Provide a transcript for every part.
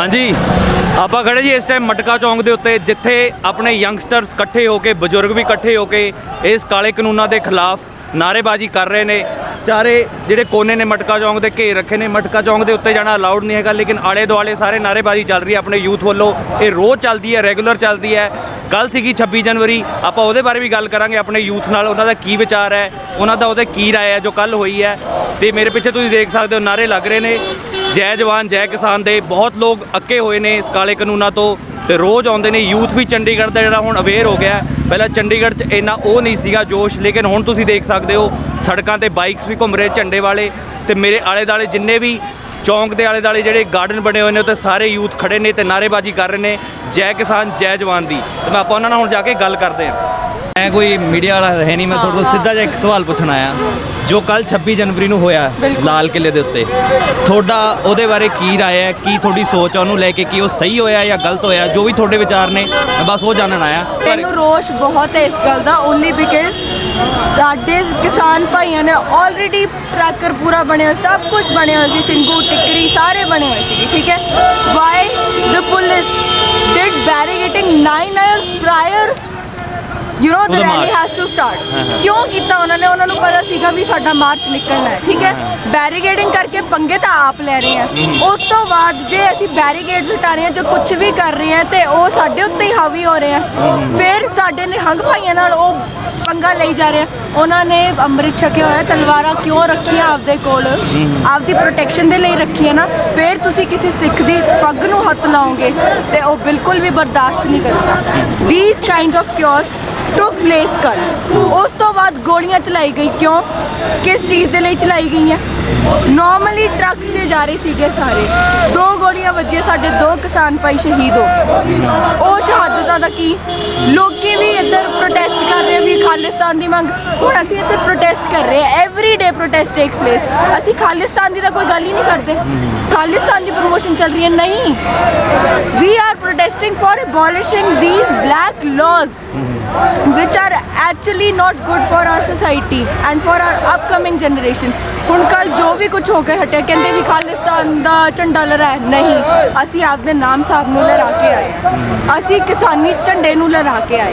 हाँ जी, आप खड़े जी इस टाइम मटका चौंक के उत्ते जिथे अपने यंगस्टर्स इकट्ठे होके बजुर्ग भी इकट्ठे होके इस काले कानूनों के खिलाफ नारेबाजी कर रहे हैं। चारे ਜਿਹੜੇ कोने ने मटका चौंक के घेर रखे ने। मटका चौंक के उत्ते जाना अलाउड नहीं है, लेकिन आले दुआले सारे नारेबाजी चल रही है अपने यूथ वालों। ये रोज़ चलती है, रेगूलर चलती है। कल सी 26 जनवरी, आप ਉਹਦੇ बारे भी गल करांगे अपने यूथ नाल, ਉਹਨਾਂ ਦਾ ਕੀ विचार है, ਉਹਨਾਂ ਦਾ ਉਹਦੇ ਕੀ राय है जो कल हुई है। तो मेरे पिछे तुसीं देख सकते हो नारे लग रहे हैं जय जवान जय किसान दे। बहुत लोग अक्के हुए ने इस काले कानूनों तो ਤੇ रोज़ आते हैं। यूथ भी चंडीगढ़ का जो हम अवेयर हो गया। पहले चंडीगढ़ च इन्ना वो नहीं सीगा जोश, लेकिन हुण तुसीं देख सकते हो सड़कों पर बाइक्स भी घूम रहे झंडे वाले। तो मेरे आले दुआले जिन्ने भी चौंक के आले दुआले ਜਿਹੜੇ गार्डन बने हुए हैं तो सारे यूथ खड़े ने तो नारेबाजी कर रहे हैं जय किसान जय जवान की। तो मैं आप उन्होंने हुण जाके गल करते हैं। मैं कोई मीडिया वाला है नहीं, मैं थोड़ा सीधा जिहा एक सवाल पूछना आया। जो कल 26 जनवरी ਨੂੰ ਹੋਇਆ लाल किले के उत्ते, ਤੁਹਾਡਾ ਉਹਦੇ ਬਾਰੇ ਕੀ ਰਾਏ ਹੈ, ਕੀ ਤੁਹਾਡੀ ਸੋਚ ਹੈ ਉਹਨੂੰ ਲੈ ਕੇ, ਕੀ ਉਹ ਸਹੀ ਹੋਇਆ ਜਾਂ ਗਲਤ ਹੋਇਆ, ਜੋ ਵੀ ਤੁਹਾਡੇ ਵਿਚਾਰ ਨੇ ਮੈਂ ਬਸ ਉਹ ਜਾਣਨ ਆਇਆ। ਮੈਨੂੰ ਰੋਸ਼ ਬਹੁਤ ਹੈ ਇਸ ਗੱਲ ਦਾ, ਓਨਲੀ ਬਿਕਾਜ਼ ਸਾਡੇ ਕਿਸਾਨ ਭਾਈਆਂ ਨੇ ਆਲਰੇਡੀ ਟਰੈਕਰ ਪੂਰਾ ਬਣਿਆ, ਸਭ ਕੁਝ ਬਣਿਆ ਹੋਇਆ ਸੀ, ਸਿੰਘੂ ਟਿੱਕਰੀ ਸਾਰੇ ਬਣੇ ਹੋਏ ਸੀ, ਠੀਕ ਹੈ। Why the police did barricading 9 hours prior, you know the rally has to start। क्यों किया उन्होंने? उन्होंने पता सीगा भी साडा मार्च निकलना है, ठीक है। बैरिकेडिंग करके पंगे तो आप ले रहे हैं, उस तो बाद जे असी बैरिकेड्स हटा रहे हैं, जो कुछ भी कर रहे हैं तो वो साडे उत्ते ही हावी हो रहे हैं। फिर साडे निहंग भाइयों नाल वो पंगा ले जा रहे हैं। उन्होंने अमृत छकिया होया, तलवारां क्यों रखियां आपदे कोल? आपदी प्रोटैक्शन दे लई रखियां ना। फिर तुसी किसी सिख दी पग नूं हत्थ लाओगे तो वो बिल्कुल भी बर्दाश्त नहीं करता। These kind of chaos took place कल। उस तो बाद गोलियां चलाई गई, क्यों, किस चीज़ के लिए चलाई गई हैं? नॉर्मली ट्रक से जा रहे सीगे सारे, 2 गोलियां वजिया, साडे 2 किसान भाई शहीद हो गए। वो शहादत का की लोग भी इधर प्रोटेस्ट कर रहे हैं भी खालिस्तान की मंग। हुण असीं इधर प्रोटेस्ट कर रहे हैं, every day protest takes place. असीं खालिस्तान की तो कोई गल ही नहीं करते, खालिस्तान की प्रमोशन चल रही है नहीं। We are protesting for abolishing these black laws which are actually not good for our society and for our upcoming generation। ਹੁਣ ਕੱਲ ਜੋ ਵੀ ਕੁਝ ਹੋ ਕੇ ਹਟਿਆ, ਕਹਿੰਦੇ ਵੀ ਖਾਲਿਸਤਾਨ ਦਾ ਝੰਡਾ ਲਹਿਰਾਇਆ, ਨਹੀਂ, ਅਸੀਂ ਆਪਦੇ ਨਾਮ ਸਾਹਿਬ ਨੂੰ ਲਹਿਰਾ ਕੇ ਆਏ, ਅਸੀਂ ਕਿਸਾਨੀ ਝੰਡੇ ਨੂੰ ਲਹਿਰਾ ਕੇ ਆਏ,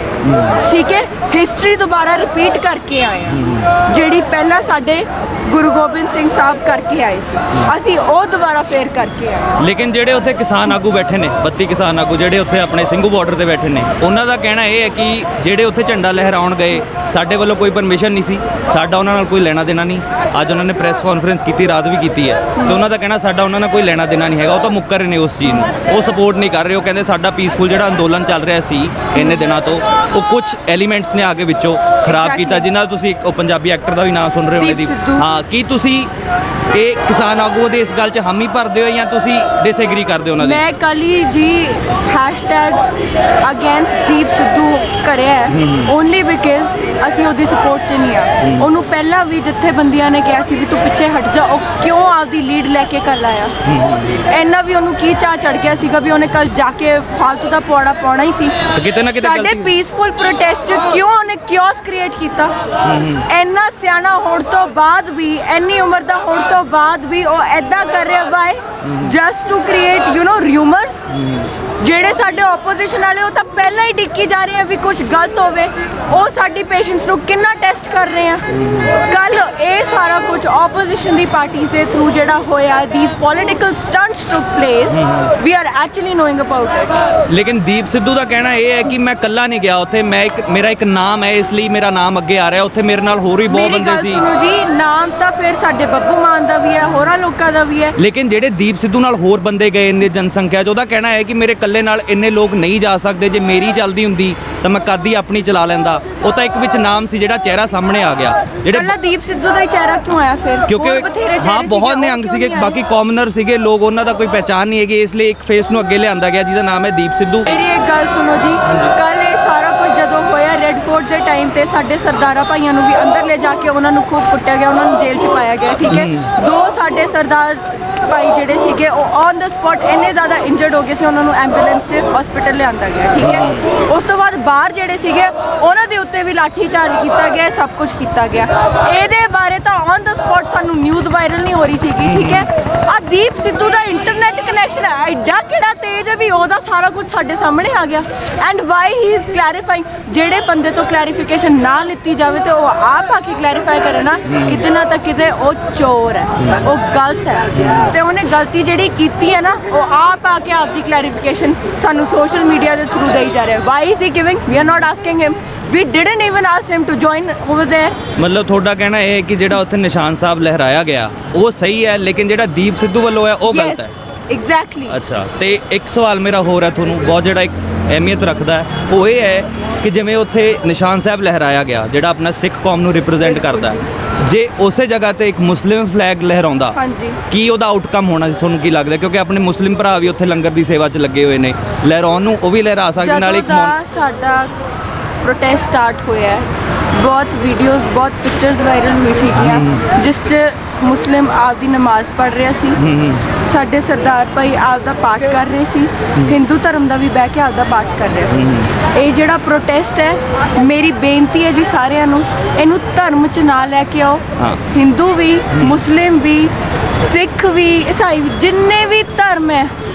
ਠੀਕ ਹੈ। ਹਿਸਟਰੀ ਦੁਬਾਰਾ ਰਿਪੀਟ ਕਰਕੇ ਆਏ ਆ, ਜਿਹੜੀ ਪਹਿਲਾਂ ਸਾਡੇ ਗੁਰੂ ਗੋਬਿੰਦ ਸਿੰਘ ਸਾਹਿਬ ਕਰਕੇ ਆਏ ਸੀ, ਅਸੀਂ ਉਹ ਦੁਬਾਰਾ ਫੇਰ ਕਰਕੇ ਆਏ। ਲੇਕਿਨ ਜਿਹੜੇ ਉੱਥੇ ਕਿਸਾਨ ਆਗੂ ਬੈਠੇ ਨੇ, 32 ਕਿਸਾਨ ਆਗੂ ਜਿਹੜੇ ਉੱਥੇ ਆਪਣੇ ਸਿੰਘੂ ਬਾਰਡਰ ਤੇ ਬੈਠੇ ਨੇ, ਉਹਨਾਂ ਦਾ ਕਹਿਣਾ ਇਹ ਹੈ ਕਿ ਜਿਹੜੇ ਉੱਥੇ ਝੰਡਾ ਲਹਿਰਾਉਣ ਗਏ ਸਾਡੇ ਵੱਲੋਂ ਕੋਈ ਪਰਮਿਸ਼ਨ ਨਹੀਂ ਸੀ, ਸਾਡਾ ਉਹਨਾਂ ਨਾਲ ਕੋਈ ਲੈਣਾ ਦੇਣਾ ਨਹੀਂ। ਅੱਜ ਉਹਨਾਂ ਨੇ ਪ੍ਰੈਸ ਕਾਨਫਰੰਸ ਕੀਤੀ, ਰਾਤ ਵੀ ਕੀਤੀ ਹੈ, ਤੇ ਉਹਨਾਂ ਦਾ ਕਹਿਣਾ ਸਾਡਾ ਉਹਨਾਂ ਨਾਲ ਕੋਈ ਲੈਣਾ ਦੇਣਾ ਨਹੀਂ ਹੈਗਾ। ਉਹ ਤਾਂ ਮੁੱਕਰ ਰਹੇ ਨੇ ਉਸ ਚੀਜ਼ ਨੂੰ, ਉਹ ਸਪੋਰਟ ਨਹੀਂ ਕਰ ਰਹੇ। ਉਹ ਕਹਿੰਦੇ ਸਾਡਾ ਪੀਸਫੁਲ ਜਿਹੜਾ ਅੰਦੋਲਨ ਚੱਲ ਰਿਹਾ ਸੀ ਇੰਨੇ ਦਿਨਾਂ ਤੋਂ, ਉਹ ਕੁਝ ਐਲੀਮੈਂਟਸ ਨੇ ਆ ਕੇ ਵਿੱਚੋਂ ਖਰਾਬ ਕੀਤਾ, ਜਿਨ੍ਹਾਂ ਦਾ ਤੁਸੀਂ ਇੱਕ ਪੰਜਾਬੀ ਐਕਟਰ ਦਾ ਵੀ ਨਾਮ ਸੁਣ ਰਹੇ ਹੋ ਦੀ। ਹਾਂ, ਕੀ ਤੁਸੀਂ ਇਹ ਕਿਸਾਨ ਆਗੂ ਦੇ ਇਸ ਗੱਲ 'ਚ ਹਾਮੀ ਭਰਦੇ ਹੋ ਜਾਂ ਤੁਸੀਂ ਡਿਸਐਗਰੀ ਕਰਦੇ ਹੋ ਉਹਨਾਂ ਦੇ? ਮੈਂ ਕੱਲ੍ਹ ਹੀ ਜੀ ਹੈਸ਼ਟੈਗ ਅਗੇਂਸਟ ਦੀਪ ਸਿੱਧੂ ਕਰਿਆ ਓਨਲੀ ਬਿਕਾਜ਼ ਅਸੀਂ ਉਹਦੀ ਸਪੋਰਟ 'ਚ ਨਹੀਂ ਆ। ਉਹਨੂੰ ਪਹਿਲਾਂ ਵੀ ਜਥੇਬੰਦੀਆਂ ਨੇ ਕਿਹਾ ਸੀ ਵੀ ਤੂੰ ਪਿੱਛੇ ਹਟ ਜਾ, ਉਹ ਕਿਉਂ ਆਪਦੀ ਲੀਡ ਲੈ ਕੇ ਕੱਲ ਆਇਆ? ਇੰਨਾ ਵੀ ਉਹਨੂੰ ਕੀ ਚਾਹ ਚੜ ਗਿਆ ਸੀਗਾ ਵੀ ਉਹਨੇ ਕੱਲ ਜਾ ਕੇ ਫਾਲਤੂ ਦਾ ਪੌੜਾ ਪਾਉਣਾ ਹੀ ਸੀ। ਕਿਤੇ ਨਾ ਕਿਤੇ ਸਾਡੇ ਪੀਸਫੁਲ ਪ੍ਰੋਟੈਸਟ 'ਚ ਕਿਉਂ ਉਹਨੇ ਕਿਓਸ ਕ੍ਰੀਏਟ ਕੀਤਾ? ਇੰਨਾ ਸਿਆਣਾ ਹੋਣ ਤੋਂ ਬਾਅਦ ਵੀ, ਇੰਨੀ ਉਮਰ ਦਾ ਹੋਣ ਤੋਂ ਬਾਅਦ ਵੀ ਉਹ ਐਦਾਂ ਕਰ ਰਿਹਾ by just to create you know rumours. ਜਿਹੜੇ ਸਾਡੇ ਆਪੋਜੀਸ਼ਨ ਵਾਲੇ ਉਹ ਤਾਂ ਪਹਿਲਾਂ ਹੀ ਡਿੱਕੀ ਜਾ ਰਹੇ ਆ ਵੀ ਕੁਝ ਗਲਤ ਹੋਵੇ, ਉਹ ਸਾਡੀ ਪੇਸ਼ੈਂਸ ਨੂੰ ਕਿੰਨਾ ਟੈਸਟ ਕਰ ਰਹੇ ਆ। ਕੱਲ ਇਹ ਸਾਰਾ ਕੁਝ ਆਪੋਜੀਸ਼ਨ ਦੀ ਪਾਰਟੀਜ਼ ਦੇ ਥਰੂ ਜਿਹੜਾ ਹੋਇਆ, these political stunts took place, we are actually knowing about it. ਲੇਕਿਨ ਦੀਪ ਸਿੱਧੂ ਦਾ ਕਹਿਣਾ ਇਹ ਹੈ ਕਿ ਮੈਂ ਇਕੱਲਾ ਨਹੀਂ ਗਿਆ ਉੱਥੇ, ਮੇਰਾ ਇੱਕ ਨਾਮ ਹੈ, ਇਸ ਲਈ ਮੇਰਾ ਨਾਮ ਅੱਗੇ ਆ ਰਿਹਾ। ਉੱਥੇ ਮੇਰੇ ਨਾਲ ਹੋਰ ਵੀ ਬਹੁਤ ਬੰਦੇ ਸੀ। ਸੁਣੋ ਜੀ, ਨਾਮ ਤਾਂ ਫਿਰ ਸਾਡੇ ਬੱਬੂ ਮਾਨ ਦਾ ਵੀ ਹੈ, ਹੋਰਾਂ ਲੋਕਾਂ ਦਾ ਵੀ ਹੈ, ਲੇਕਿਨ ਜਿਹੜੇ ਦੀਪ ਸਿੱਧੂ ਨਾਲ ਹੋਰ ਬੰਦੇ ਗਏ ਨੇ ਜਨਸੰਖਿਆ 'ਚ, ਉਹਦਾ ਕਹਿਣਾ ਹੈ ਕਿ ਮੇਰੇ ਇਕੱਲੇ ਨਾਲ ਇੰਨੇ ਲੋਕ ਨਹੀਂ ਜਾ ਸਕਦੇ, ਜੇ ਮੇਰੀ ਚੱਲਦੀ ਹੁੰਦੀ ਤਾਂ ਮੈਂ ਕਦੀ ਆਪਣੀ ਚਲਾ ਲੈਂਦਾ। ਉਹ ਤਾਂ ਇੱਕ ਵਿੱਚ ਨਾਮ ਸੀ ਜਿਹੜਾ ਚਿਹਰਾ ਸਾਹਮਣੇ ਆ ਗਿਆ। ਜਿਹੜੇ ਕੱਲਾ ਦੀਪ ਸਿੱਧੂ ਦਾ ਹੀ ਚਿਹਰਾ ਕਿਉਂ ਆਇਆ ਫਿਰ? ਕਿਉਂਕਿ ਹਾਂ ਬਹੁਤ ਨਿਹੰਗ ਸੀਗੇ, ਬਾਕੀ ਕਾਮਨਰ ਸੀਗੇ ਲੋਕ, ਉਹਨਾਂ ਦਾ ਕੋਈ ਪਹਿਚਾਣ ਨਹੀਂ ਹੈਗੀ, ਇਸ ਲਈ ਇੱਕ ਫੇਸ ਨੂੰ ਅੱਗੇ ਲਿਆਂਦਾ ਗਿਆ ਜਿਹਦਾ ਨਾਮ ਹੈ ਦੀਪ ਸਿੱਧੂ। ਮੇਰੀ ਇੱਕ ਗੱਲ ਸੁਣੋ ਜੀ, ਕੱਲ ਇਹ ਸਾਰਾ ਕੁਝ ਜਦੋਂ ਹੋਇਆ ਰੈੱਡ ਫੋਰਟ ਦੇ ਟਾਈਮ ਤੇ ਸਾਡੇ ਸਰਦਾਰਾਂ ਭਾਈਆਂ ਨੂੰ ਵੀ ਅੰਦਰ ਲੈ ਜਾ ਕੇ ਉਹਨਾਂ ਨੂੰ ਖੂਬ ਕੁੱਟਿਆ ਗਿਆ, ਉਹਨਾਂ ਨੂੰ ਜੇਲ੍ਹ 'ਚ ਪਾਇਆ ਗਿਆ, ਠੀਕ ਹੈ। 2 ਸਾਡੇ ਸਰਦਾਰ ਭਾਈ ਜਿਹੜੇ ਸੀਗੇ ਉਹ ਔਨ ਦਾ ਸਪੌਟ ਇੰਨੇ ਜ਼ਿਆਦਾ ਇੰਜਰਡ ਹੋ ਗਏ ਸੀ, ਉਹਨਾਂ ਨੂੰ ਐਂਬੂਲੈਂਸ 'ਤੇ ਹਸਪੀਟਲ ਲਿਆਂਦਾ ਗਿਆ, ਠੀਕ ਹੈ। ਉਸ ਤੋਂ ਬਾਅਦ ਬਾਹਰ ਜਿਹੜੇ ਸੀਗੇ ਉਹਨਾਂ ਦੇ ਉੱਤੇ ਵੀ ਲਾਠੀ ਚਾਰਜ ਕੀਤਾ ਗਿਆ, ਸਭ ਕੁਝ ਕੀਤਾ ਗਿਆ। ਇਹਦੇ ਬਾਰੇ ਤਾਂ ਔਨ ਦਾ ਸਪੌਟ ਸਾਨੂੰ ਨਿਊਜ਼ ਵਾਇਰਲ ਨਹੀਂ ਹੋ ਰਹੀ ਸੀਗੀ, ਠੀਕ ਹੈ। ਆ ਦੀਪ ਸਿੱਧੂ ਦਾ ਇੰਟਰਨੈਟ ਕਨੈਕਸ਼ਨ ਐਡਾ ਕਿਹੜਾ ਤੇਜ਼ ਹੈ ਵੀ ਉਹਦਾ ਸਾਰਾ ਕੁਝ ਸਾਡੇ ਸਾਹਮਣੇ ਆ ਗਿਆ। ਐਂਡ ਵਾਈ ਹੀ ਇਜ਼ ਕਲੈਰੀਫਾਈਂਗ, ਜਿਹੜੇ ਬੰਦੇ ਤੋਂ ਕਲੈਰੀਫਿਕੇਸ਼ਨ ਨਾ ਲਿੱਤੀ ਜਾਵੇ ਤੇ ਉਹ ਆਪ ਆ ਕੇ ਕਲੈਰੀਫਾਈ ਕਰੇ ਨਾ, ਕਿਤੇ ਨਾ ਤਾਂ ਕਿਤੇ ਉਹ ਚੋਰ ਹੈ, ਉਹ ਗਲਤ ਹੈ, ਤੇ ਉਹਨੇ ਗਲਤੀ ਜਿਹੜੀ ਕੀਤੀ ਹੈ ਨਾ ਉਹ ਆਪ ਆ ਕੇ ਆਪਦੀ ਕਲੈਰੀਫਿਕੇਸ਼ਨ ਸਾਨੂੰ ਸੋਸ਼ਲ ਮੀਡੀਆ ਦੇ ਥਰੂ ਦੇਈ ਜਾ ਰਿਹਾ। Why is he giving, we are not asking him, we didn't even ask him to join over there। ਮਤਲਬ ਤੁਹਾਡਾ ਕਹਿਣਾ ਇਹ ਹੈ ਕਿ ਜਿਹੜਾ ਉੱਥੇ ਨਿਸ਼ਾਨ ਸਾਹਿਬ ਲਹਿਰਾਇਆ ਗਿਆ ਉਹ ਸਹੀ ਹੈ, ਲੇਕਿਨ ਜਿਹੜਾ ਦੀਪ ਸਿੱਧੂ ਵੱਲੋਂ ਹੈ ਉਹ ਗਲਤ ਹੈ। ਐਗਜ਼ੈਕਟਲੀ। ਅੱਛਾ, ਤੇ ਇੱਕ ਸਵਾਲ ਮੇਰਾ ਹੋਰ ਹੈ ਤੁਹਾਨੂੰ, ਬਹੁਤ ਜਿਹੜਾ ਇੱਕ ਅਹਿਮੀਅਤ ਰੱਖਦਾ ਹੈ, ਉਹ ਇਹ ਹੈ ਕਿ ਜਿਵੇਂ ਉੱਥੇ ਨਿਸ਼ਾਨ ਸਾਹਿਬ ਲਹਿਰਾਇਆ ਗਿਆ ਜਿਹੜਾ ਆਪਣਾ ਸਿੱਖ ਕੌਮ ਨੂੰ ਰਿਪਰੈਜ਼ੈਂਟ ਕਰਦਾ ਹੈ, ਜੇ ਉਸੇ ਜਗ੍ਹਾ ਤੇ ਇੱਕ ਮੁਸਲਿਮ ਫਲੈਗ ਲਹਿਰਾਉਂਦਾ, ਹਾਂਜੀ, ਕੀ ਉਹਦਾ ਆਊਟਕਮ ਹੋਣਾ ਸੀ ਤੁਹਾਨੂੰ ਕੀ ਲੱਗਦਾ? ਕਿਉਂਕਿ ਆਪਣੇ ਮੁਸਲਿਮ ਭਰਾ ਵੀ ਉੱਥੇ ਲੰਗਰ ਦੀ ਸੇਵਾ 'ਚ ਲੱਗੇ ਹੋਏ ਨੇ, ਲਹਿਰਾਉਣ ਨੂੰ ਉਹ ਵੀ ਲਹਿਰਾ ਸਕਦੇ ਨਾਲ ਇੱਕ ਜਦੋਂ ਦਾ ਸਾਡਾ ਪ੍ਰੋਟੈਸਟ ਸਟਾਰਟ ਹੋਇਆ ਹੈ, ਬਹੁਤ ਵੀਡੀਓਜ਼ ਬਹੁਤ ਪਿਕਚਰਸ ਵਾਇਰਲ ਹੋਈ ਸੀਗੀਆਂ ਜਿਸ 'ਚ ਮੁਸਲਿਮ ਆਪਦੀ ਨਮਾਜ਼ ਪੜ੍ਹ ਰਿਹਾ ਸੀ, ਸਾਡੇ ਸਰਦਾਰ ਭਾਈ ਆਪਦਾ ਪਾਠ ਕਰ ਰਹੇ ਸੀ, ਹਿੰਦੂ ਧਰਮ ਦਾ ਵੀ ਬਹਿ ਕੇ ਆਪਦਾ ਪਾਠ ਕਰ ਰਿਹਾ ਸੀ। ਇਹ ਜਿਹੜਾ ਪ੍ਰੋਟੈਸਟ ਹੈ, ਮੇਰੀ ਬੇਨਤੀ ਹੈ ਜੀ ਸਾਰਿਆਂ ਨੂੰ, ਇਹਨੂੰ ਧਰਮ 'ਚ ਨਾ ਲੈ ਕੇ ਆਓ। ਹਿੰਦੂ ਵੀ, ਮੁਸਲਿਮ ਵੀ, ਸਿੱਖ ਵੀ, ਈਸਾਈ ਵੀ, ਜਿੰਨੇ ਵੀ ਧਰਮ ਹੈ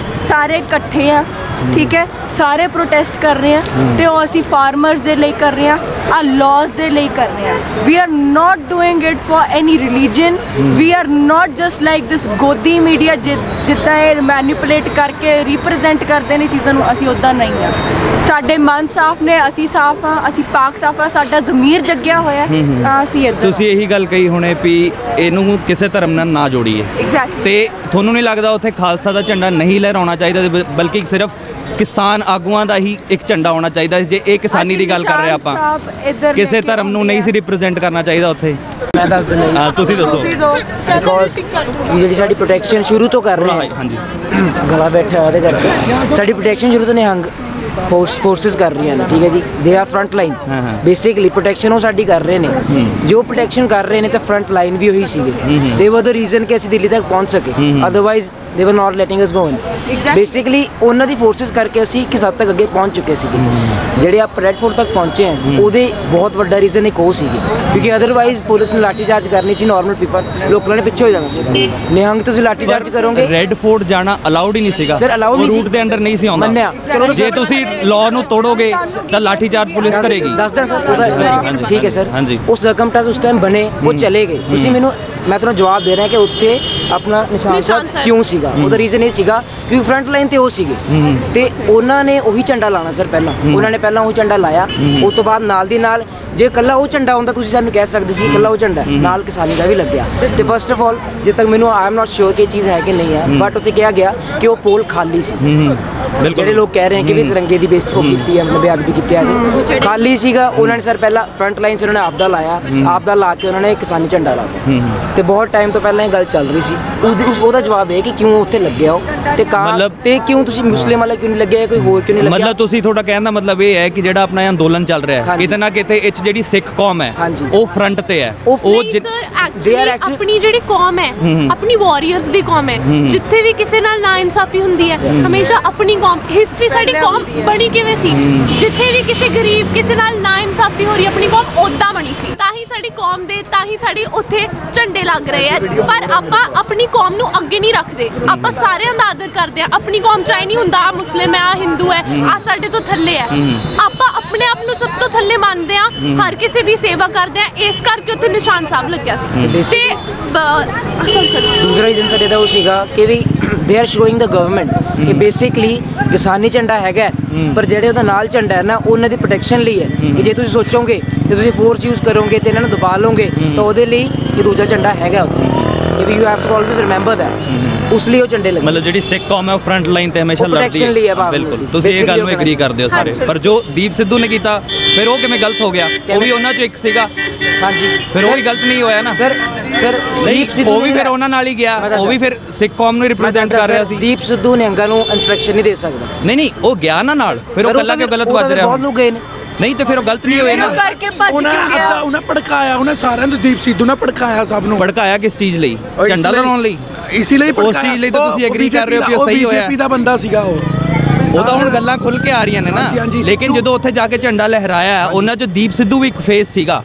ਸਾਰੇ ਇਕੱਠੇ ਆ, ਠੀਕ ਹੈ। ਸਾਰੇ ਪ੍ਰੋਟੈਸਟ ਕਰ ਰਹੇ ਆ ਤੇ ਉਹ ਅਸੀਂ ਫਾਰਮਰਸ ਦੇ ਲਈ ਕਰ ਰਹੇ ਆ, ਆ ਲਾਜ਼ ਦੇ ਲਈ ਕਰ ਰਹੇ ਆ। We are not doing it for any religion, we are not just like this godi media ਜਿੱਦਾਂ ਇਹ ਮੈਨੀਪੂਲੇਟ ਕਰਕੇ ਰਿਪਰੈਜ਼ੈਂਟ ਕਰਦੇ ਨੇ ਚੀਜ਼ਾਂ ਨੂੰ, ਅਸੀਂ ਉੱਦਾਂ ਨਹੀਂ ਆ। ਸਾਡੇ ਮਨ ਸਾਫ਼ ਨੇ, ਅਸੀਂ ਸਾਫ਼ ਆ, ਅਸੀਂ ਪਾਕ ਸਾਫ਼ ਆ, ਸਾਡਾ ਜ਼ਮੀਰ ਜੱਗਿਆ ਹੋਇਆ ਤਾਂ ਅਸੀਂ ਇੱਦਾਂ। ਤੁਸੀਂ ਇਹੀ ਗੱਲ ਕਹੀ ਹੁਣੇ ਵੀ ਇਹਨੂੰ ਕਿਸੇ ਧਰਮ ਨਾਲ ਨਾ ਜੋੜੀਏ, ਐਗਜ਼ੈਕਟਲੀ। ਤੇ ਤੁਹਾਨੂੰ ਨਹੀਂ ਲੱਗਦਾ ਉੱਥੇ ਖਾਲਸਾ ਦਾ ਝੰਡਾ ਨਹੀਂ ਲਹਿਰਾਉਣਾ ਚਾਹੀਦਾ, ਬਲਕਿ ਸਿਰਫ ਕਿਸਾਨ ਆਗੂਆਂ ਦਾ ਹੀ ਇੱਕ ਝੰਡਾ ਹੋਣਾ ਚਾਹੀਦਾ? ਜੇ ਇਹ ਕਿਸਾਨੀ ਦੀ ਗੱਲ ਕਰ ਰਹੇ ਆਪਾਂ, ਕਿਸੇ ਧਰਮ ਨੂੰ ਨਹੀਂ ਸੀ ਰਿਪਰੈਜ਼ੈਂਟ ਕਰਨਾ ਚਾਹੀਦਾ ਉੱਥੇ? ਮੈਂ ਦੱਸ ਦਿੰਦਾ ਜੀ, ਤੁਸੀਂ ਦੱਸੋ। ਬਿਕੋਜ਼ ਜਿਹੜੀ ਸਾਡੀ ਪ੍ਰੋਟੈਕਸ਼ਨ ਸ਼ੁਰੂ ਤੋਂ ਕਰ ਰਹੇ ਹਾਂ, ਹਾਂਜੀ, ਗਲਾ ਬੈਠਾ ਉਹਦੇ ਕਰਕੇ ਸਾਡੀ ਪ੍ਰੋਟੈਕਸ਼ਨ ਸ਼ੁਰੂ ਤੋਂ ਨਿਹੰਗ ਫੋਰਸਿਸ ਕਰ ਰਹੀਆਂ ਨੇ, ਠੀਕ ਹੈ ਜੀ। They are front line, basically protection ਉਹ ਸਾਡੀ ਕਰ ਰਹੇ ਨੇ। ਜੋ ਪ੍ਰੋਟੈਕਸ਼ਨ ਕਰ ਰਹੇ ਨੇ ਤਾਂ ਫਰੰਟ ਲਾਈਨ ਵੀ ਉਹੀ ਸੀਗੇ। ਦੇ ਵਰ ਦ ਰੀਜ਼ਨ ਕਿ ਅਸੀਂ ਦਿੱਲੀ ਤੱਕ ਪਹੁੰਚ ਸਕੇ, ਅਦਰਵਾਈਜ਼ ਦੇ ਵਰ ਨਾਟ ਲੈਟਿੰਗ ਅਸ ਗੋ ਇਨ। ਬੇਸਿਕਲੀ ਉਹਨਾਂ ਦੀ ਫੋਰਸਿਸ ਕਰਕੇ ਅਸੀਂ ਕਿਸ ਹੱਦ ਤੱਕ ਅੱਗੇ ਪਹੁੰਚ ਚੁੱਕੇ ਸੀਗੇ। ਜਿਹੜੇ ਆਪ ਰੈਡ ਫੋਰਟ ਤੱਕ ਪਹੁੰਚੇ ਆ ਉਹਦੇ ਬਹੁਤ ਵੱਡਾ ਰੀਜ਼ਨ ਇੱਕ ਉਹ ਸੀਗੇ, ਕਿਉਂਕਿ ਅਦਰਵਾਈਜ਼ ਪੁਲਿਸ ਨੇ ਲਾਠੀ ਚਾਰਜ ਕਰਨੀ ਸੀ, ਨਾਰਮਲ ਪੀਪਲ ਲੋਕਾਂ ਨੇ ਪਿੱਛੇ ਹੋ ਜਾਣਾ ਸੀ। ਨਿਹੰਗ ਤੁਸੀਂ ਲਾਠੀ ਚਾਰਜ ਕਰੋਗੇ, ਰੈੱਡ ਫੋਰਟ ਜਾਣਾ ਅਲਾਉਡ ਹੀ ਨਹੀਂ ਸੀਗਾ ਸਰ, ਅਲਾਉਡ ਨਹੀਂ ਸੀ, ਰੂਟ ਦੇ ਅੰਡਰ ਨਹੀਂ ਸੀ ਆਉਂਦਾ। ਮੰਨਿਆ, ਚਲੋ ਜੇ ਤੁਸੀਂ ਲਾਅ ਨੂੰ ਤੋੜੋਗੇ ਤਾਂ ਲਾਠੀ ਚਾਰਜ ਪੁਲਿਸ ਕਰੇਗੀ। ਦੱਸਦਾ ਸਰ ਉਹਦਾ, ਠੀਕ ਹੈ ਸਰ। ਹਾਂਜੀ, ਉਸ ਸਰਕਮਸਟੈਂਸ ਉਸ ਟਾਈਮ ਬਣੇ, ਉਹ ਚਲੇ ਗਏ। ਤੁਸੀਂ ਮੈਂ ਤੁਹਾਨੂੰ ਜਵਾਬ ਦੇ ਰਿਹਾ ਕਿ ਉੱਥੇ ਆਪਣਾ ਨਿਸ਼ਾਨ ਸਾਹਿਬ ਕਿਉਂ ਸੀਗਾ, ਉਹਦਾ ਰੀਜ਼ਨ ਇਹ ਸੀਗਾ ਕਿਉਂਕਿ ਫਰੰਟ ਲਾਈਨ ਤੇ ਉਹ ਸੀਗੇ ਤੇ ਉਹਨਾਂ ਨੇ ਉਹੀ ਝੰਡਾ ਲਾਣਾ ਸਰ। ਪਹਿਲਾਂ ਉਹਨਾਂ ਨੇ ਪਹਿਲਾਂ ਉਹ ਝੰਡਾ ਲਾਇਆ, ਉਸ ਤੋਂ ਬਾਅਦ ਨਾਲ ਦੀ ਨਾਲ ਜੇ ਇਕੱਲਾ ਉਹ ਝੰਡਾ ਹੁੰਦਾ ਤੁਸੀਂ ਸਾਨੂੰ ਕਹਿ ਸਕਦੇ ਸੀ ਇਕੱਲਾ ਉਹ ਝੰਡਾ, ਨਾਲ ਕਿਸਾਨੀ ਦਾ ਵੀ ਲੱਗਿਆ। ਤੇ ਫਸਟ ਆਫ ਆਲ ਜੇ ਤੱਕ ਮੈਨੂੰ ਆਈ ਐਮ ਨਾਟ ਸ਼ੋਰ ਕਿ ਇਹ ਚੀਜ਼ ਹੈ ਕਿ ਨਹੀਂ ਹੈ, ਬਟ ਉੱਥੇ ਕਿਹਾ ਗਿਆ ਕਿ ਉਹ ਪੋਲ ਖਾਲੀ ਸੀ। ਜਿਹੜੇ ਲੋਕ ਕਹਿ ਰਹੇ ਹਨ ਕਿ ਵੀ ਤਿਰੰਗੇ ਦੀ ਬੇਇੱਜ਼ਤੀ ਕੀਤੀ ਹੈ, ਮਤਲਬ ਬੇਅਦਬੀ ਕੀਤੀ ਹੈ, ਖਾਲੀ ਸੀਗਾ। ਉਹਨਾਂ ਨੇ ਸਰ ਪਹਿਲਾਂ ਫਰੰਟ ਲਾਈਨ ਸੀ, ਉਹਨਾਂ ਨੇ ਆਪਦਾ ਲਾਇਆ, ਆਪਦਾ ਲਾ ਕੇ ਉਹਨਾਂ ਨੇ ਕਿਸਾਨੀ ਝੰਡਾ ਲਾਇਆ ਤੇ ਬਹੁਤ ਟਾਈਮ ਤੋਂ ਪਹਿਲਾਂ ਇਹ ਗੱਲ ਚੱਲ ਰਹੀ ਸੀ। ਉਹਦਾ ਜਵਾਬ ਇਹ ਕਿ ਕਿਉਂ ਉੱਥੇ ਲੱਗਿਆ ਉਹ ਤੇ ਤੇ ਕਿਉਂ ਤੁਸੀਂ ਮੁਸਲਿਮ ਵਾਲੇ ਕਿਉਂ ਨਹੀਂ ਲੱਗਿਆ, ਕੋਈ ਹੋਰ ਕਿਉਂ ਨਹੀਂ ਲੱਗਿਆ? ਮਤਲਬ ਤੁਸੀਂ ਤੁਹਾਡਾ ਕਹਿਣ ਦਾ ਮਤਲਬ ਇਹ ਹੈ ਕਿ ਜਿਹੜਾ ਆਪਣਾ ਅੰਦੋਲਨ ਚੱਲ ਰਿਹਾ ਹੈ ਕਿਤੇ ਨਾ ਕਿਤੇ ਇਹ 'ਚ ਜਿਹੜੀ ਸਿੱਖ ਕੌਮ ਹੈ ਉਹ ਫਰੰਟ ਤੇ ਹੈ। ਉਹ ਆਪਣੀ ਜਿਹੜੀ ਕੌਮ ਹੈ, ਆਪਣੀ ਵਾਰੀਅਰਸ ਦੀ ਕੌਮ ਹੈ। ਜਿੱਥੇ ਵੀ ਕਿਸੇ ਨਾਲ ਨਾਇਨਸਾਫੀ ਹੁੰਦੀ ਹੈ ਹਮੇਸ਼ਾ ਆਪਣੀ ਕੌਮ, ਹਿਸਟਰੀ ਸਾਡੀ ਕੌਮ ਬਣੀ ਕਿਵੇਂ ਸੀ, ਜਿੱਥੇ ਵੀ ਕਿਸੇ ਗਰੀਬ ਕਿਸੇ ਨਾਲ ਨਾਇਨਸਾਫੀ ਹੋ ਰਹੀ ਆਪਣੀ ਕੌਮ ਉੱਦਾਂ ਬਣੀ ਸੀ। ਤਾਂ ਹੀ ਸਾਡੀ ਕੌਮ ਦੇ, ਤਾਂ ਹੀ ਸਾਡੀ ਉੱਥੇ ਝੰਡੇ ਲੱਗ ਰਹੇ ਆ। ਪਰ ਆਪਾਂ ਆਪਣੀ ਕੌਮ ਨੂੰ ਅੱਗੇ ਨਹੀਂ ਰੱਖਦੇ, ਆਪਾਂ ਸਾਰਿਆਂ ਦਾ ਆਦਰ ਕਰਦੇ ਆ। ਆਪਣੀ ਕੌਮ ਚਾਹੇ ਨਹੀਂ ਹੁੰਦਾ ਮੁਸਲਿਮ ਹੈ, ਹਿੰਦੂ ਹੈ, ਆ ਸਾਡੇ ਤੋਂ ਥੱਲੇ ਹੈ। ਆਪਾਂ ਆਪਣੇ ਆਪ ਨੂੰ ਸਭ ਤੋਂ ਥੱਲੇ ਮੰਨਦੇ ਆ, ਹਰ ਕਿਸੇ ਦੀ ਸੇਵਾ ਕਰਦੇ ਆ। ਇਸ ਕਰਕੇ ਉੱਥੇ ਨਿਸ਼ਾਨ ਸਾਹਿਬ ਲੱਗਿਆ ਸੀ। ਤੇ ਦੂਸਰਾ ਰੀਜ਼ਨ ਸਾਡੇ ਦਾ ਉਹ ਸੀਗਾ ਕਿ ਵੀ they are showing the government ਕਿ ਬੇਸਿਕਲੀ ਕਿਸਾਨੀ ਝੰਡਾ ਹੈਗਾ, ਪਰ ਜਿਹੜੇ ਉਹਦਾ ਨਾਲ ਝੰਡਾ ਹੈ ਨਾ ਉਹਨਾਂ ਦੀ ਪ੍ਰੋਟੈਕਸ਼ਨ ਲਈ ਹੈ। ਕਿ ਜੇ ਤੁਸੀਂ ਸੋਚੋਗੇ ਕਿ ਤੁਸੀਂ ਫੋਰਸ ਯੂਜ਼ ਕਰੋਗੇ ਤੇ ਇਹਨਾਂ ਨੂੰ ਦਬਾ ਲਓਗੇ ਤਾਂ ਉਹਦੇ ਲਈ ਇਹ ਦੂਜਾ ਝੰਡਾ ਹੈਗਾ ਉੱਥੇ। ਕਿ ਵੀ you have to always remember that, ਉਸ ਲਈ ਉਹ ਝੰਡੇ ਲੱਗੇ। ਮਤਲਬ ਜਿਹੜੀ ਸਿੱਖ ਕੌਮ ਹੈ ਉਹ ਫਰੰਟ ਲਾਈਨ ਤੇ ਹਮੇਸ਼ਾ ਲੜਦੀ ਹੈ। ਬਿਲਕੁਲ, ਤੁਸੀਂ ਇਹ ਗੱਲ ਨੂੰ ਐਗਰੀ ਕਰਦੇ ਹੋ ਸਾਰੇ। ਪਰ ਜੋ ਦੀਪ ਸਿੱਧੂ ਨੇ ਕੀਤਾ ਫਿਰ ਉਹ ਕਿਵੇਂ ਗਲਤ ਹੋ ਗਿਆ? ਉਹ ਵੀ ਉਹਨਾਂ ਚੋਂ ਇੱਕ ਸੀਗਾ। ਹਾਂਜੀ, ਫਿਰ ਉਹ ਵੀ ਗਲਤ ਨਹੀਂ ਹੋਇਆ ਨਾ ਸਰ। ਦੀਪ ਸਿੱਧੂ ਉਹ ਵੀ ਫਿਰ ਉਹਨਾਂ ਨਾਲ ਹੀ ਗਿਆ, ਉਹ ਵੀ ਫਿਰ ਸਿੱਖ ਕੌਮ ਨੂੰ ਰਿਪਰੈਜ਼ੈਂਟ ਕਰ ਰਿਹਾ ਸੀ। ਦੀਪ ਸਿੱਧੂ ਨਿਹੰਗਾਂ ਨੂੰ ਇੰਸਟਰਕਸ਼ਨ ਨਹੀਂ ਦੇ ਸਕਦਾ। ਨਹੀਂ, ਉਹ ਗਿਆ ਨਾ ਨਾਲ, ਫਿਰ ਉਹ ਇਕੱਲਾ ਕਿਉਂ ਗਲਤ ਵੱਜ ਰਿਹਾ? ਬਹੁਤ ਲੋਕ ਗਏ ਨੇ, ਨਹੀਂ ਤੇ ਫਿਰ ਉਹ ਗਲਤ ਨਹੀਂ ਹੋਏ ਨਾ। ਕਰਕੇ ਭੱਜ ਕਿਉਂ ਗਿਆ? ਉਹਨੇ ਭੜਕਾਇਆ, ਉਹਨੇ ਸਾਰਿਆਂ ਨੂੰ, ਦੀਪ ਸਿੱਧੂ ਨੇ ਭੜਕਾਇਆ ਸਭ ਨੂੰ। ਭੜਕਾਇਆ ਕਿਸ ਚੀਜ਼ ਲਈ? ਝੰਡਾ ਲਹਿਰਾਉਣ ਲਈ? ਇਸੇ ਲਈ ਉਸ ਚੀਜ਼ ਲਈ ਤਾਂ ਤੁਸੀਂ ਐਗਰੀ ਕਰ ਰਹੇ ਹੋ ਕਿ ਉਹ ਸਹੀ ਹੋਇਆ? ਬੀਜੇਪੀ ਦਾ ਬੰਦਾ ਸੀਗਾ ਉਹ ਤਾਂ ਹੁਣ ਗੱਲਾਂ ਖੁੱਲ ਕੇ ਆ ਰਹੀਆਂ ਨੇ ਨਾ। ਹਾਂਜੀ, ਹਾਂਜੀ। ਲੇਕਿਨ ਜਦੋਂ ਉੱਥੇ ਜਾ ਕੇ ਝੰਡਾ ਲਹਿਰਾਇਆ ਉਹਨਾਂ 'ਚ ਦੀਪ ਸਿੱਧੂ ਵੀ ਇੱਕ ਫੇਸ ਸੀਗਾ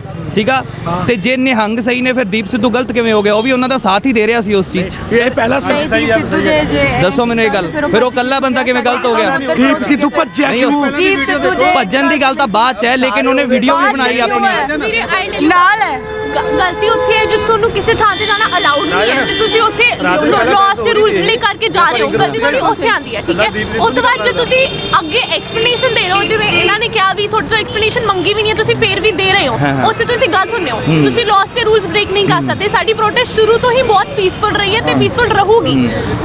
ਤੇ ਜੇ ਨਿਹੰਗ ਸਹੀ ਨੇ ਫਿਰ ਦੀਪ ਸਿੱਧੂ ਗਲਤ ਕਿਵੇਂ ਹੋ ਗਿਆ? ਉਹ ਵੀ ਉਹਨਾਂ ਦਾ ਸਾਥ ਹੀ ਦੇ ਰਿਹਾ ਸੀ ਉਸ ਚੀਜ਼ 'ਚ। ਇਹ ਪਹਿਲਾਂ ਨਹੀਂ, ਦੀਪ ਸਿੱਧੂ ਜੇ ਦੱਸੋ ਮੈਨੂੰ ਇਹ ਗੱਲ, ਫਿਰ ਉਹ ਕੱਲਾ ਬੰਦਾ ਕਿਵੇਂ ਗਲਤ ਹੋ ਗਿਆ? ਦੀਪ ਸਿੱਧੂ ਭੱਜਿਆ ਨਹੀਂ, ਕਿਉਂ? ਦੀਪ ਸਿੱਧੂ ਜੇ ਭੱਜਣ ਦੀ ਗੱਲ ਤਾਂ ਬਾਅਦ 'ਚ ਹੈ, ਲੇਕਿਨ ਉਹਨੇ ਵੀਡੀਓ ਵੀ ਬਣਾਈ ਆਪਣੀ। ਵੀਰੇ ਨਾਲ ਹੈ। ਗਲਤੀ ਉੱਥੇ ਹੈ ਜਿੱਥੇ ਤੁਹਾਨੂੰ ਕਿਸੇ ਥਾਂ ਤੇ ਜਾਣਾ ਅਲਾਉਡ ਨਹੀਂ ਹੈ, ਜੇ ਤੁਸੀਂ ਉੱਥੇ ਲਾਸ ਤੇ ਰੂਲਸ ਬ੍ਰੇਕ ਕਰਕੇ ਜਾ ਰਹੇ ਹੋ, ਗਲਤੀ ਤੁਹਾਡੀ ਉੱਥੇ ਆਉਂਦੀ ਹੈ, ਠੀਕ ਹੈ। ਉਸ ਤੋਂ ਬਾਅਦ ਜੇ ਤੁਸੀਂ ਅੱਗੇ ਐਕਸਪਲੇਨੇਸ਼ਨ ਦੇ ਰਹੇ ਹੋ, ਜਿਵੇਂ ਇਹਨਾਂ ਨੇ ਕਿਹਾ ਵੀ ਤੁਹਾਡੇ ਤੋਂ ਐਕਸਪਲੇਨੇਸ਼ਨ ਮੰਗੀ ਵੀ ਨਹੀਂ ਹੈ, ਤੁਸੀਂ ਫੇਰ ਵੀ ਦੇ ਰਹੇ ਹੋ, ਉੱਥੇ ਤੁਸੀਂ ਗਲਤ ਹੁੰਦੇ ਹੋ। ਤੁਸੀਂ ਲਾਸ ਤੇ ਰੂਲਸ ਬ੍ਰੇਕ ਨਹੀਂ ਕਰ ਸਕਦੇ। ਸਾਡੀ ਪ੍ਰੋਟੈਸਟ ਸ਼ੁਰੂ ਤੋਂ ਹੀ ਬਹੁਤ ਪੀਸਫੁਲ ਰਹੀ ਹੈ ਤੇ ਪੀਸਫੁਲ ਰਹੂਗੀ,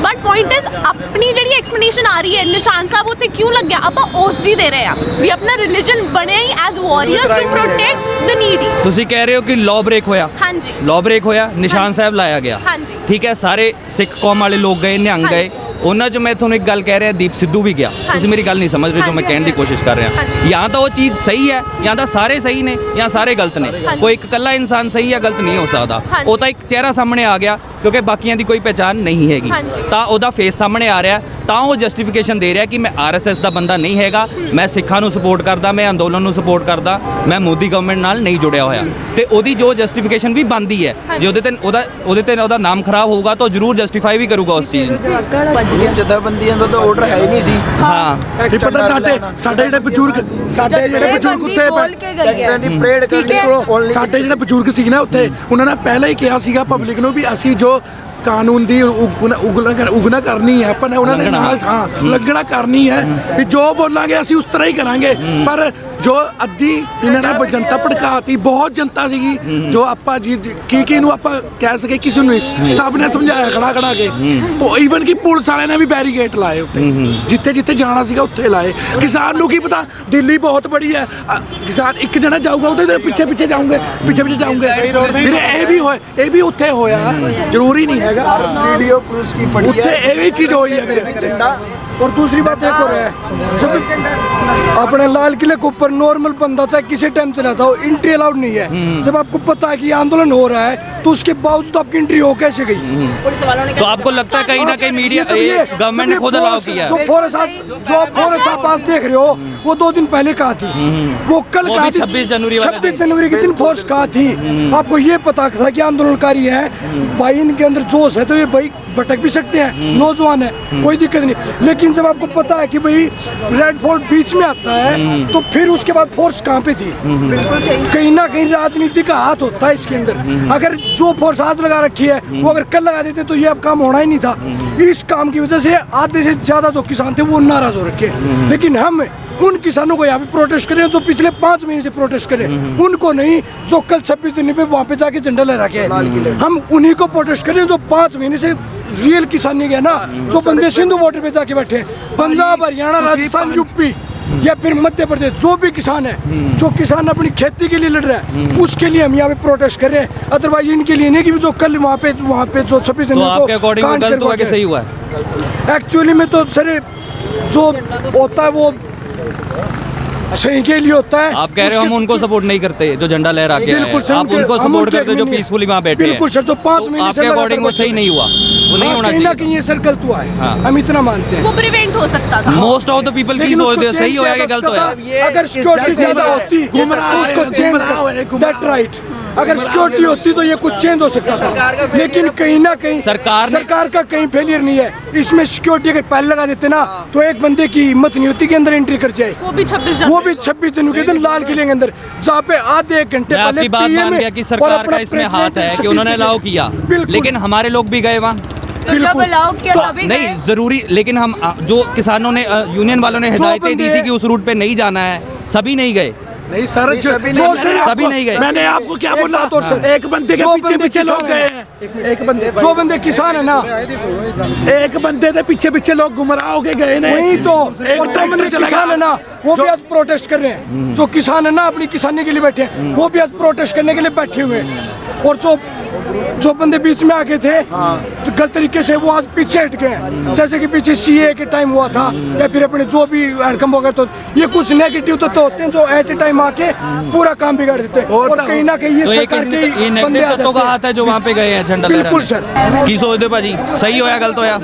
ਬਟ ਪੁਆਇੰਟ ਇਜ਼ ਆਪਣੀ ਜਿਹੜੀ ਐਕਸਪਲੇਨੇਸ਼ਨ ਆ ਰਹੀ ਹੈ, ਨਿਸ਼ਾਨ ਸਾਹਿਬ ਉੱਥੇ ਕਿਉਂ ਲੱਗਿਆ, ਆਪਾਂ ਉਸ ਦੀ ਦੇ ਰਹੇ ਆ ਵੀ ਆਪਣਾ ਰਿਲੀਜਨ ਬਣਿਆ ਹੀ ਐਜ਼ ਵਾਰੀਅਰਸ ਟੂ ਪ੍ਰੋਟੈਕਟ ਦ ਨੀਡੀ। ਤੁਸੀਂ ਕਹਿ ਰਹੇ ਹੋ ਕਿ ਲਾਅ ਬ੍ਰੇਕ ਹੋਇਆ? ਹਾਂਜੀ, ਲਾਅ ਬ੍ਰੇਕ ਹੋਇਆ, ਨਿਸ਼ਾਨ ਸਾਹਿਬ ਲਾਇਆ ਗਿਆ। ਹਾਂਜੀ। ਠੀਕ ਹੈ, ਸਾਰੇ ਸਿੱਖ ਕੌਮ ਵਾਲੇ ਲੋਕ ਗਏ, ਨਿਹੰਗ ਗਏ। ਉਹਨਾਂ 'ਚ ਮੈਂ ਤੁਹਾਨੂੰ ਇੱਕ ਗੱਲ ਕਹਿ ਰਿਹਾ, ਦੀਪ ਸਿੱਧੂ ਵੀ ਗਿਆ। ਤੁਸੀਂ ਮੇਰੀ ਗੱਲ ਨਹੀਂ ਸਮਝ ਰਹੇ ਜੋ ਮੈਂ ਕਹਿਣ ਦੀ ਕੋਸ਼ਿਸ਼ ਕਰ ਰਿਹਾ। ਜਾਂ ਤਾਂ ਉਹ ਚੀਜ਼ ਸਹੀ ਹੈ, ਜਾਂ ਤਾਂ ਸਾਰੇ ਸਹੀ ਨੇ, ਜਾਂ ਸਾਰੇ ਗਲਤ ਨੇ। ਕੋਈ ਇੱਕ ਇਕੱਲਾ ਇਨਸਾਨ ਸਹੀ ਜਾਂ ਗਲਤ ਨਹੀਂ ਹੋ ਸਕਦਾ। ਉਹ ਤਾਂ ਇੱਕ ਚਿਹਰਾ ਸਾਹਮਣੇ ਆ ਗਿਆ ਕਿਉਂਕਿ ਬਾਕੀਆਂ ਦੀ ਕੋਈ ਪਹਿਚਾਣ ਨਹੀਂ ਹੈਗੀ, ਤਾਂ ਉਹਦਾ ਫੇਸ ਸਾਹਮਣੇ ਆ ਰਿਹਾ, ਤਾਂ ਉਹ ਜਸਟੀਫਿਕੇਸ਼ਨ ਦੇ ਰਿਹਾ ਕਿ ਮੈਂ ਆਰਐਸਐਸ ਦਾ ਬੰਦਾ ਨਹੀਂ ਹੈਗਾ, ਮੈਂ ਸਿੱਖਾਂ ਨੂੰ ਸਪੋਰਟ ਕਰਦਾ, ਮੈਂ ਅੰਦੋਲਨ ਨੂੰ ਸਪੋਰਟ ਕਰਦਾ, ਮੈਂ ਮੋਦੀ ਗਵਰਨਮੈਂਟ ਨਾਲ ਨਹੀਂ ਜੁੜਿਆ ਹੋਇਆ। ਤੇ ਉਹਦੀ ਜੋ ਜਸਟੀਫਿਕੇਸ਼ਨ ਵੀ ਬਣਦੀ ਹੈ, ਜੇ ਉਹਦੇ ਤੇ ਉਹਦਾ ਨਾਮ ਖਰਾਬ ਹੋਊਗਾ ਤਾਂ ਉਹ ਜ਼ਰੂਰ ਜਸਟੀਫਾਈ ਵੀ ਕਰੂਗਾ ਉਸ ਚੀਜ਼ ਨੂੰ। ਜਥੇਬੰਦੀਆਂ ਦਾ ਤਾਂ ਆਰਡਰ ਹੈ ਹੀ ਨਹੀਂ ਸੀ। ਹਾਂ, ਕੀ ਪਤਾ ਸਾਡੇ ਜਿਹੜੇ ਬਜ਼ੁਰਗ ਉੱਥੇ ਬੋਲ ਕੇ ਗਈ ਹੈ ਦੀ ਪਰੇਡ ਕਰਨੀ ਓਨਲੀ ਸਾਡੇ ਜਿਹੜੇ ਬਜ਼ੁਰਗ ਸੀ ਨਾ ਉੱਥੇ, ਉਹਨਾਂ ਨੇ ਪਹਿਲਾਂ ਹੀ ਕਿਹਾ ਸੀਗਾ ਪਬਲਿਕ ਨੂੰ ਵੀ ਅਸੀਂ ਜੋ ਕਾਨੂੰਨ ਦੀ ਉਗਨਾ ਕਰਨੀ ਹੈ, ਆਪਾਂ ਨੇ ਉਹਨਾਂ ਦੇ ਨਾਲ ਲੱਗਣਾ ਕਰਨੀ ਹੈ ਵੀ ਜੋ ਬੋਲਾਂਗੇ ਅਸੀਂ ਉਸ ਤਰ੍ਹਾਂ ਹੀ ਕਰਾਂਗੇ। ਪਰ ਜੋ ਅੱਧੀ ਇਹਨਾਂ ਨੇ ਜਨਤਾ ਭੜਕਾਤੀ, ਬਹੁਤ ਜਨਤਾ ਸੀਗੀ, ਜੋ ਆਪਾਂ ਕੀ ਨੂੰ ਆਪਾਂ ਕਹਿ ਸਕੇ ਕਿਸੇ ਨੂੰ ਨਹੀਂ, ਸਭ ਨੇ ਸਮਝਾਇਆ ਖੜਾ ਕੇ। ਤੋਂ ਈਵਨ ਕਿ ਪੁਲਿਸ ਵਾਲਿਆਂ ਨੇ ਵੀ ਬੈਰੀਕੇਡ ਲਾਏ ਉੱਤੇ, ਜਿੱਥੇ ਜਾਣਾ ਸੀਗਾ ਉੱਥੇ ਲਾਏ। ਕਿਸਾਨ ਨੂੰ ਕੀ ਪਤਾ, ਦਿੱਲੀ ਬਹੁਤ ਬੜੀ ਹੈ, ਕਿਸਾਨ ਇੱਕ ਜਣਾ ਜਾਊਗਾ ਉਹਦੇ ਪਿੱਛੇ ਜਾਊਂਗੇ, ਪਿੱਛੇ ਜਾਊਂਗੇ। ਇਹ ਵੀ ਉੱਥੇ ਹੋਇਆ, ਜ਼ਰੂਰੀ ਨਹੀਂ ਹੈਗਾ। वीडियो पुलिस की पड़ी ਉੱਥੇ ਇਹ ਵੀ ਚੀਜ਼ ਹੋਈ ਹੈ ਮੇਰੇ। और दूसरी बात एक और है, जब अपने लाल किले के ऊपर नॉर्मल बंदा चाहे किसी टाइम चला जाओ, एंट्री अलाउड नहीं है। जब आपको पता है कि आंदोलन हो रहा है तो उसके बावजूद आपकी एंट्री हो कैसे गई? तो आपको लगता है कहीं ना कहीं मीडिया गवर्नमेंट ने खुद अलाउ किया? जो फॉरेस्ट आप पास देख रहे हो वो 2 दिन पहले कहा थी, वो कल कहा थी 26 जनवरी के दिन फोर्स कहा थी। आपको ये पता था कि आंदोलनकारी है भाई, इनके अंदर जोश है तो ये भाई भटक भी सकते हैं, नौजवान है, कोई दिक्कत नहीं। लेकिन जब आपको पता है कि भाई रेड फोर्ट बीच में आता है तो फिर उसके बाद फोर्स कहाँ पे थी? कहीं ना कहीं राजनीति का हाथ होता है इसके अंदर। अगर जो फोर्स आज लगा रखी है वो अगर कल लगा देते तो ये अब काम होना ही नहीं था। इस काम की वजह से आधे से ज्यादा जो किसान थे वो नाराज हो रखे, लेकिन हम उन किसानों को यहाँ पे प्रोटेस्ट करें जो पिछले 5 महीने से प्रोटेस्ट करें, उनको नहीं जो कल 26 जनवरी पे वहाँ पे जाके झंडा लहरा के आए। हम उन्हीं को प्रोटेस्ट करें जो 5 महीने से रियल किसान नहीं गया ना, जो बंदे सिंधु बॉर्डर पे जाके बैठे, पंजाब, हरियाणा, राजस्थान, यूपी या फिर मध्य प्रदेश, जो भी किसान है, जो किसान अपनी खेती के लिए लड़ रहा है, उसके लिए हम यहाँ पे प्रोटेस्ट कर रहे हैं। अदरवाइज इनके लिए नहीं कि जो कल वहाँ पे जो 26 जनवरी को गलत हुआ कि सही हुआ? एक्चुअली में तो सर जो होता है वो सही के लिए होता है। आप कह रहे हो हम उनको सपोर्ट नहीं करते जो झंडा लहरा के आए हैं, आप उनको सपोर्ट करते हो जो पीसफुली वहाँ बैठे हैं। बिल्कुल सर, जो 5 महीने से आपके अकॉर्डिंग वो सही नहीं हुआ, वो नहीं होना कहीं ना चाहिए। कहीं ये सर गलत हुआ है, हम इतना मानते हैं। वो प्रिवेंट हो सकता था। मोस्ट ऑफ द पीपल की सोच सही होया कि गलत होया? अगर सिक्योरिटी ज्यादा होती उसको चेंज, दैट राइट, अगर सिक्योरिटी होती तो ये कुछ चेंज हो सकता था। लेकिन कहीं ना कहीं सरकार का कहीं फेलियर नहीं है इसमें। सिक्योरिटी अगर पहले लगा देते ना तो एक बंदे की हिम्मत नहीं होती कि अंदर एंट्री कर जाए, वो भी 26 जनवरी के दिन लाल किले के अंदर, जहाँ पे आधे 1 घंटे पहले आपकी बात मान गया कि सरकार का इसमें हाथ है कि उन्होंने अलाउ किया, लेकिन हमारे लोग भी गए वहाँ। तो जब अलाउ किया तभी गए। नहीं जरूरी, लेकिन हम जो किसानों ने यूनियन वालों ने हिदायतें दी थी कि उस रूट पे नहीं जाना है, सभी नहीं गए। नहीं सर, सभी नहीं गए। मैंने आपको क्या बोला, एक बंदे के पीछे लोग गए हैं, एक बंदे जो बंदे किसान है ना, एक बंदे के पीछे लोग गुमराह होके गए ना, वही तो एक जो बंदे किसान है ना वो भी आज प्रोटेस्ट कर रहे हैं। जो किसान है ना अपनी किसानी के लिए बैठे हैं वो भी आज प्रोटेस्ट करने के लिए बैठे हुए हैं। और जो जो बंदे बीच में आके थे तो गलत तरीके से वो आज पीछे हट गए हैं। जैसे कि पीछे सीए के टाइम हुआ था या फिर अपने जो भी आउटकम वगैरह, तो ये कुछ नेगेटिव तो होते हैं जो एट ए टाइम आके पूरा काम बिगाड़ देते हैं। और कहीं ना कहीं ये तो सरकार के ये बंदे आ नेगेटिव तत्वों का जाते हैं। हाथ है जो वहाँ पे गए हैं झंडा बिल्कुल लहराने। सर। की सोचते हो भाजी, सही होया गलत होया?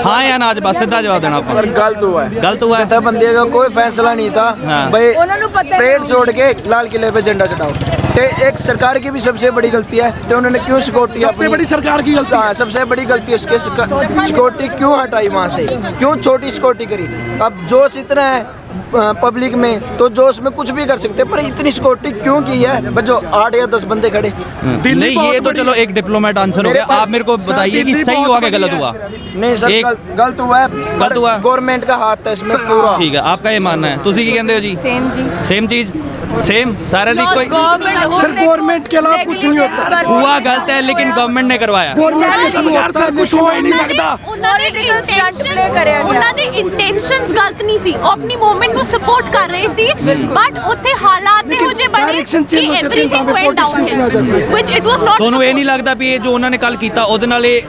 हाँ या ना, बस सीधा जवाब देना आपको। सर गलत हुआ है, गलत हुआ है। जितना बंदे का कोई फैसला नहीं था हाँ। भाई उन्होंने पता परेड छोड़ के लाल किले पे झंडा चढ़ाओ। ते एक सरकार की भी सबसे बड़ी गलती है, तो उन्होंने क्यों सिक्योरिटी सबसे बड़ी सरकार की गलती हाँ, सबसे बड़ी गलती उसके सिक्योरिटी क्यों हटाई वहाँ से, क्यों छोटी सिक्योरिटी करी। अब जोश इतना है पब्लिक में, तो जोश में कुछ भी कर सकते, पर इतनी सिक्योरिटी क्यों की है? बस जो 8 या 10 बंदे खड़े। दिल्ली नहीं, ये बहुत तो बड़ी चलो एक डिप्लोमेट आंसर हो गया। आप मेरे को बताइए कि दिल्ली सही बहुत हुआ कि बड़ी गलत है। हुआ? नहीं सर, एक- गलत हुआ है। गलत हुआ। गवर्नमेंट का हाथ है इसमें पूरा। ठीक है, आपका ये मानना है। तुसी की कहते हो जी? सेम जी। सेम चीज, सेम सारे दी कोई सर गवर्नमेंट के अलावा कुछ नहीं होता। हुआ गलत है, लेकिन गवर्नमेंट ने करवाया। गवर्नमेंट के थ्रू सरकार होता है, से कुछ हो ही नहीं सकता। ਉਹਨਾਂ ਦੇ Political stunt play ਕਰਿਆ ਗਿਆ। ਉਹਨਾਂ ਦੇ ਇੰਟੈਂਸ਼ਨਸ ਗਲਤ ਨਹੀਂ ਸੀ, ਉਹ ਆਪਣੀ ਮੂਵਮੈਂਟ ਨੂੰ ਸਪੋਰਟ ਕਰ ਰਹੇ ਸੀ, ਬਟ ਉੱਥੇ ਹਾਲਾਤ ਇਹੋ ਜਿਹੇ ਬਣੇ direction ਕਿ change ਹੋ ਜਾਂਦੀ ਹੈ, everything ਤਾਂ went politics में आ जाती है। downhill, which it was not ਤੁਹਾਨੂੰ ਇਹ ਨਹੀਂ supposed- ਲੱਗਦਾ ਵੀ ਇਹ ਜੋ ਉਹਨਾਂ ਨੇ ਕੱਲ ਕੀਤਾ ਉਹਦੇ ਨਾਲ ਇਹ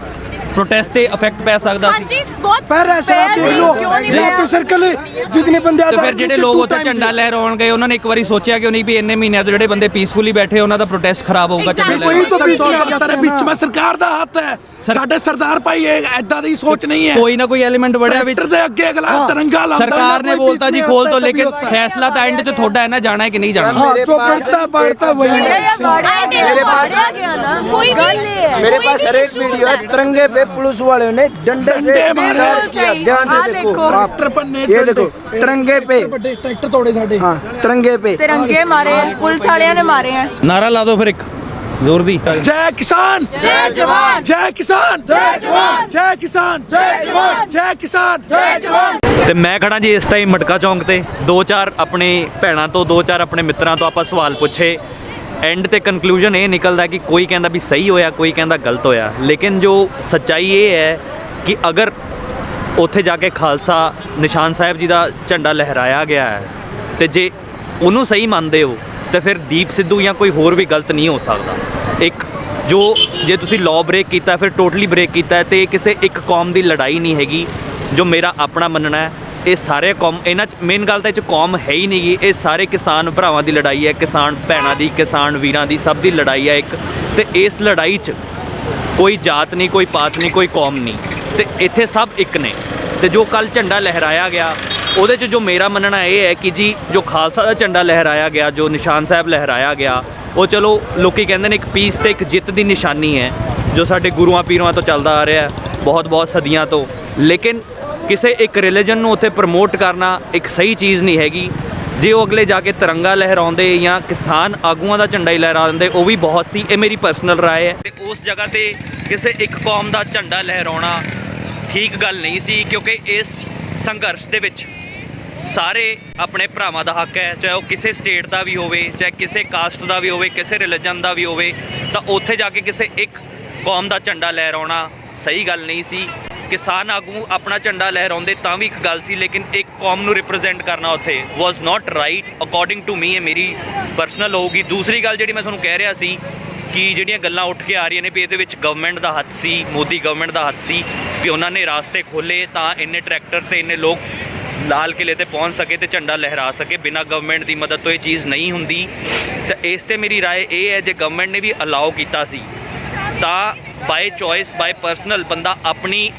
ਪ੍ਰੋਟੈਸਟ ਤੇ ਇਫੈਕਟ ਪੈ ਸਕਦਾ ਸੀ? ਹਾਂਜੀ ਬਹੁਤ पर ऐसा आप देख लो यहाँ पे सर्कल जितने बंदे ਤੇ ਫਿਰ ਜਿਹੜੇ ਲੋਕ ਉੱਥੇ ਝੰਡਾ ਲਹਿਰਾਉਣ ਗਏ ਉਹਨਾਂ ਨੇ ਇੱਕ ਵਾਰੀ ਸੋਚਿਆ ਕਿ ਨਹੀਂ ਵੀ ਇੰਨੇ ਮਹੀਨਿਆਂ ਤੋਂ ਜਿਹੜੇ ਬੰਦੇ ਪੀਸਫੁਲੀ ਬੈਠੇ ਉਹਨਾਂ ਦਾ ਪ੍ਰੋਟੈਸਟ ਖਰਾਬ ਹੋਊਗਾ ਝੰਡਾ Exactly. ਲਹਿਰਾਉਣ। तो बीच में आ जाता है ਵਿੱਚ ना। ਮੈਂ ਸਰਕਾਰ ਦਾ ਹੱਥ ਹੈ। ਸਾਡੇ ਸਰਦਾਰ ਭਾਈ ਇਹ ਐਦਾਂ ਦੀ ਸੋਚ ਨਹੀਂ ਹੈ। ਕੋਈ ਨਾ ਕੋਈ ਐਲੀਮੈਂਟ ਬੜਿਆ ਵਿੱਚ। ਟਰੈਕਟਰ ਦੇ ਅੱਗੇ ਅਗਲਾ ਤਿਰੰਗਾ ਲਾਉਂਦਾ सरकार ने कोई बोलता बीच जी में खोल आता तो, है, लेकिन तभी होता है। फैसला तो एंड जो थोड़ा है ना, जाना है कि नहीं जाना। हाँ, जो बढ़ता बढ़ता वही है। मेरे पास कोई भी मेरे पास हर एक वीडियो है, तिरंगे पे पुलिस वालों ने डंडे से डंडे मारे। चार्ज किया। ध्यान से हाँ, देखो देखो। आप। ਟਰੈਕਟਰ ਪੰਨੇ ये देखो तिरंगे पे, ਵੱਡੇ ਟਰੈਕਟਰ ਤੋੜੇ ਸਾਡੇ। हाँ तिरंगे पे। तिरंगे मारे हैं, पुलिस वालियों ने मारे हैं। नारा ला दो फिर एक जोर दी। ਜੈ ਕਿਸਾਨ जय जवान, ਜੈ ਕਿਸਾਨ ਜੈ ਜਵਾਨ ਜੈ ਕਿਸਾਨ ਜੈ ਜਵਾਨ ਜੈ ਕਿਸਾਨ ਜੈ ਜਵਾਨ। ਤੇ ਮੈਂ ਖੜਾ ਜੀ ਇਸ ਟਾਈਮ ਮਟਕਾ ਚੌਂਕ ਤੇ। ਦੋ ਚਾਰ ਆਪਣੇ ਭੈਣਾਂ ਤੋਂ, ਦੋ ਚਾਰ ਆਪਣੇ ਮਿੱਤਰਾਂ ਤੋਂ ਆਪਾਂ ਸਵਾਲ ਪੁੱਛੇ। ਐਂਡ ਤੇ ਕਨਕਲੂਜਨ ਇਹ ਨਿਕਲਦਾ ਕਿ ਕੋਈ ਕਹਿੰਦਾ ਵੀ ਸਹੀ ਹੋਇਆ, ਕੋਈ ਕਹਿੰਦਾ ਗਲਤ ਹੋਇਆ। ਲੇਕਿਨ ਜੋ ਸੱਚਾਈ ਇਹ ਹੈ ਕਿ ਅਗਰ ਉੱਥੇ ਜਾ ਕੇ ਖਾਲਸਾ ਨਿਸ਼ਾਨ ਸਾਹਿਬ ਜੀ ਦਾ ਝੰਡਾ ਲਹਿਰਾਇਆ ਗਿਆ ਹੈ ਤੇ ਜੇ ਉਹਨੂੰ ਸਹੀ ਮੰਨਦੇ ਹੋ ਤੇ ਫਿਰ ਦੀਪ ਸਿੱਧੂ ਜਾਂ ਕੋਈ ਹੋਰ ਵੀ ਗਲਤ ਨਹੀਂ ਹੋ ਸਕਦਾ। ਇੱਕ ਜੋ ਜੇ ਤੁਸੀਂ ਲਾਅ ਬ੍ਰੇਕ ਕੀਤਾ ਫਿਰ ਟੋਟਲੀ ਬ੍ਰੇਕ ਕੀਤਾ ਹੈ, ਤੇ ਇਹ ਕਿਸੇ ਇੱਕ ਕੌਮ ਦੀ ਲੜਾਈ ਨਹੀਂ ਹੈਗੀ ਜੋ ਮੇਰਾ ਆਪਣਾ ਮੰਨਣਾ ਹੈ। ਇਹ ਸਾਰੇ ਕੌਮ, ਇਹਨਾਂ 'ਚ ਮੇਨ ਗੱਲ ਤਾਂ ਇਹ 'ਚ ਕੌਮ ਹੈ ਹੀ ਨਹੀਂ ਗੀ। ਇਹ ਸਾਰੇ ਕਿਸਾਨ ਭਰਾਵਾਂ ਦੀ ਲੜਾਈ ਹੈ, ਕਿਸਾਨ ਭੈਣਾਂ ਦੀ, ਕਿਸਾਨ ਵੀਰਾਂ ਦੀ, ਸਭ ਦੀ ਲੜਾਈ ਹੈ ਇੱਕ। ਤੇ ਇਸ ਲੜਾਈ 'ਚ ਕੋਈ ਜਾਤ ਨਹੀਂ, ਕੋਈ ਪਾਤ ਨਹੀਂ, ਕੋਈ ਕੌਮ ਨਹੀਂ, ਤੇ ਇੱਥੇ ਸਭ ਇੱਕ ਨੇ। ਤੇ ਜੋ ਕੱਲ ਝੰਡਾ ਲਹਿਰਾਇਆ ਗਿਆ ਉਹਦੇ 'ਚ ਜੋ ਮੇਰਾ ਮੰਨਣਾ ਇਹ ਹੈ ਕਿ ਜੀ ਜੋ ਖਾਲਸਾ ਦਾ ਝੰਡਾ ਲਹਿਰਾਇਆ ਗਿਆ, ਜੋ ਨਿਸ਼ਾਨ ਸਾਹਿਬ ਲਹਿਰਾਇਆ ਗਿਆ, ਉਹ ਚਲੋ ਲੋਕੀ ਕਹਿੰਦੇ ਨੇ ਇੱਕ ਪੀਸ ਤੇ ਇੱਕ ਜਿੱਤ ਦੀ ਨਿਸ਼ਾਨੀ ਹੈ ਜੋ ਸਾਡੇ ਗੁਰੂਆਂ ਪੀਰਾਂ ਤੋਂ ਚੱਲਦਾ ਆ ਰਿਹਾ ਬਹੁਤ ਬਹੁਤ ਸਦੀਆਂ ਤੋਂ। ਲੇਕਿਨ ਕਿਸੇ ਇੱਕ ਰਿਲੀਜਨ ਨੂੰ ਉੱਥੇ ਪ੍ਰਮੋਟ ਕਰਨਾ ਇੱਕ ਸਹੀ ਚੀਜ਼ ਨਹੀਂ ਹੈਗੀ। ਜੇ ਉਹ ਅਗਲੇ ਜਾ ਕੇ ਤਿਰੰਗਾ ਲਹਿਰਾਉਂਦੇ ਜਾਂ ਕਿਸਾਨ ਆਗੂਆਂ ਦਾ ਝੰਡਾ ਹੀ ਲਹਿਰਾ ਦਿੰਦੇ, ਉਹ ਵੀ ਬਹੁਤ ਸੀ। ਇਹ ਮੇਰੀ ਪਰਸਨਲ ਰਾਏ ਹੈ। ਤੇ ਉਸ ਜਗ੍ਹਾ ਤੇ ਕਿਸੇ ਇੱਕ ਕੌਮ ਦਾ ਝੰਡਾ ਲਹਿਰਾਉਣਾ ਠੀਕ ਗੱਲ ਨਹੀਂ ਸੀ, ਕਿਉਂਕਿ ਇਸ ਸੰਘਰਸ਼ ਦੇ ਵਿੱਚ ਸਾਰੇ ਆਪਣੇ ਭਰਾਵਾਂ ਦਾ ਹੱਕ ਹੈ, ਚਾਹੇ ਉਹ ਕਿਸੇ ਸਟੇਟ ਦਾ ਵੀ ਹੋਵੇ, ਚਾਹੇ ਕਿਸੇ ਕਾਸਟ ਦਾ ਵੀ ਹੋਵੇ, ਕਿਸੇ ਰਿਲੀਜਨ ਦਾ ਵੀ ਹੋਵੇ। ਤਾਂ ਉੱਥੇ ਜਾ ਕੇ ਕਿਸੇ ਇੱਕ ਕੌਮ ਦਾ ਝੰਡਾ ਲਹਿਰਾਉਣਾ ਸਹੀ ਗੱਲ ਨਹੀਂ ਸੀ। ਕਿਸਾਨ ਆਗੂ ਆਪਣਾ ਝੰਡਾ ਲਹਿਰਾਉਂਦੇ ਤਾਂ ਵੀ ਇੱਕ ਗੱਲ ਸੀ, ਲੇਕਿਨ ਇੱਕ ਕੌਮ ਨੂੰ ਰਿਪਰੈਜ਼ੈਂਟ ਕਰਨਾ ਉੱਥੇ was not right according to me. ਇਹ ਮੇਰੀ ਪਰਸਨਲ ਹੋਊਗੀ। ਦੂਸਰੀ ਗੱਲ ਜਿਹੜੀ ਮੈਂ ਤੁਹਾਨੂੰ ਕਹਿ ਰਿਹਾ ਸੀ ਕਿ ਜਿਹੜੀਆਂ ਗੱਲਾਂ ਉੱਠ ਕੇ ਆ ਰਹੀਆਂ ਨੇ ਵੀ ਇਹਦੇ ਵਿੱਚ ਗਵਰਨਮੈਂਟ ਦਾ ਹੱਥ ਸੀ, ਮੋਦੀ ਗਵਰਨਮੈਂਟ ਦਾ ਹੱਥ ਸੀ, ਵੀ ਉਹਨਾਂ ਨੇ ਰਾਸਤੇ ਖੋਲ੍ਹੇ ਤਾਂ ਇੰਨੇ ਟਰੈਕਟਰ ਤੇ ਇੰਨੇ ਲੋਕ ਲਾਲ ਕਿਲੇ ਤੇ ਪਹੁੰਚ ਸਕੇ ਤੇ ਝੰਡਾ ਲਹਿਰਾ ਸਕੇ। ਬਿਨਾਂ ਗਵਰਨਮੈਂਟ ਦੀ ਮਦਦ ਤੋਂ ਇਹ ਚੀਜ਼ ਨਹੀਂ ਹੁੰਦੀ। ਤਾਂ ਇਸ ਤੇ ਮੇਰੀ ਰਾਏ ਇਹ ਹੈ, ਜੇ ਗਵਰਨਮੈਂਟ ਨੇ ਵੀ ਅਲਾਓ ਕੀਤਾ ਸੀ ਤਾਂ ਬਾਏ ਚੋਇਸ, ਬਾਏ ਪਰਸਨਲ ਬੰਦਾ ਆਪਣੀ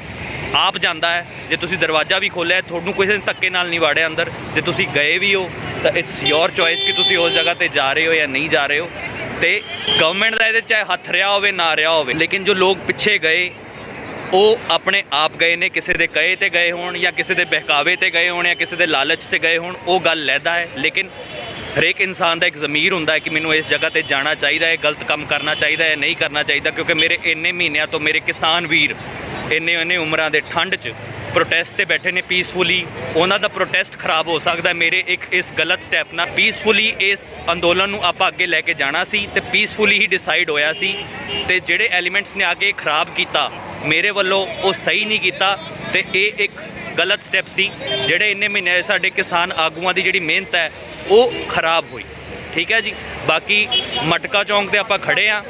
ਆਪ ਜਾਂਦਾ ਹੈ। ਜੇ ਤੁਸੀਂ ਦਰਵਾਜ਼ਾ ਵੀ ਖੋਲ੍ਹਿਆ, ਤੁਹਾਨੂੰ ਕਿਸੇ ਨੇ ਧੱਕੇ ਨਾਲ ਨਹੀਂ ਵਾੜਿਆ ਅੰਦਰ, ਜੇ ਤੁਸੀਂ ਗਏ ਵੀ ਹੋ ਤਾਂ ਇਟਸ ਯੋਰ ਚੋਇਸ ਕਿ ਤੁਸੀਂ ਉਸ ਜਗ੍ਹਾ ਤੇ ਜਾ ਰਹੇ ਹੋ ਜਾਂ ਨਹੀਂ ਜਾ ਰਹੇ ਹੋ। ਤੇ ਗਵਰਨਮੈਂਟ ਦਾ ਇਹਦੇ ਚਾਹੇ ਹੱਥ ਰਿਹਾ ਹੋਵੇ ਨਾ ਰਿਹਾ ਹੋਵੇ, ਲੇਕਿਨ ਜੋ ਲੋਕ ਪਿੱਛੇ ਗਏ ਉਹ ਆਪਣੇ ਆਪ ਗਏ ਨੇ। ਕਿਸੇ ਦੇ ਕਹੇ ਤੇ ਗਏ ਹੋਣ ਜਾਂ ਕਿਸੇ ਦੇ ਬਹਿਕਾਵੇ ਤੇ ਗਏ ਹੋਣ ਜਾਂ ਕਿਸੇ ਦੇ ਲਾਲਚ ਤੇ ਗਏ ਹੋਣ, ਉਹ ਗੱਲ ਲੈਦਾ ਹੈ। ਲੇਕਿਨ ਹਰੇਕ ਇਨਸਾਨ ਦਾ ਇੱਕ ਜ਼ਮੀਰ ਹੁੰਦਾ ਹੈ ਕਿ ਮੈਨੂੰ ਇਸ ਜਗ੍ਹਾ ਤੇ ਜਾਣਾ ਚਾਹੀਦਾ ਹੈ, ਗਲਤ ਕੰਮ ਕਰਨਾ ਚਾਹੀਦਾ ਹੈ, ਨਹੀਂ ਕਰਨਾ ਚਾਹੀਦਾ। ਕਿਉਂਕਿ ਮੇਰੇ ਇੰਨੇ ਮਹੀਨਿਆਂ ਤੋਂ ਮੇਰੇ ਕਿਸਾਨ ਵੀਰ ਇੰਨੇ ਉਮਰਾਂ ਦੇ ਠੰਡ 'ਚ ਪ੍ਰੋਟੈਸਟ ਤੇ ਬੈਠੇ ਨੇ ਪੀਸਫੁਲੀ। ਉਹਨਾਂ ਦਾ ਪ੍ਰੋਟੈਸਟ ਖਰਾਬ ਹੋ ਸਕਦਾ ਮੇਰੇ ਇੱਕ ਇਸ ਗਲਤ ਸਟੈਪ ਨਾਲ। ਪੀਸਫੁਲੀ ਇਸ ਅੰਦੋਲਨ ਨੂੰ ਆਪਾਂ ਅੱਗੇ ਲੈ ਕੇ ਜਾਣਾ ਸੀ ਤੇ ਪੀਸਫੁਲੀ ਹੀ ਡਿਸਾਈਡ ਹੋਇਆ ਸੀ। ਤੇ ਜਿਹੜੇ ਐਲੀਮੈਂਟਸ ਨੇ ਆ ਕੇ ਖਰਾਬ ਕੀਤਾ ਮੇਰੇ ਵੱਲੋਂ, ਉਹ ਸਹੀ ਨਹੀਂ ਕੀਤਾ। ਤੇ ਇਹ ਇੱਕ ਗਲਤ ਸਟੈਪ ਸੀ। ਜਿਹੜੇ ਇੰਨੇ ਮਹੀਨੇ ਸਾਡੇ ਕਿਸਾਨ ਆਗੂਆਂ ਦੀ ਜਿਹੜੀ ਮਿਹਨਤ ਹੈ ਉਹ ਖਰਾਬ ਹੋਈ। ਠੀਕ ਹੈ ਜੀ। ਬਾਕੀ ਮਟਕਾ ਚੌਂਕ ਤੇ ਆਪਾਂ ਖੜੇ ਆ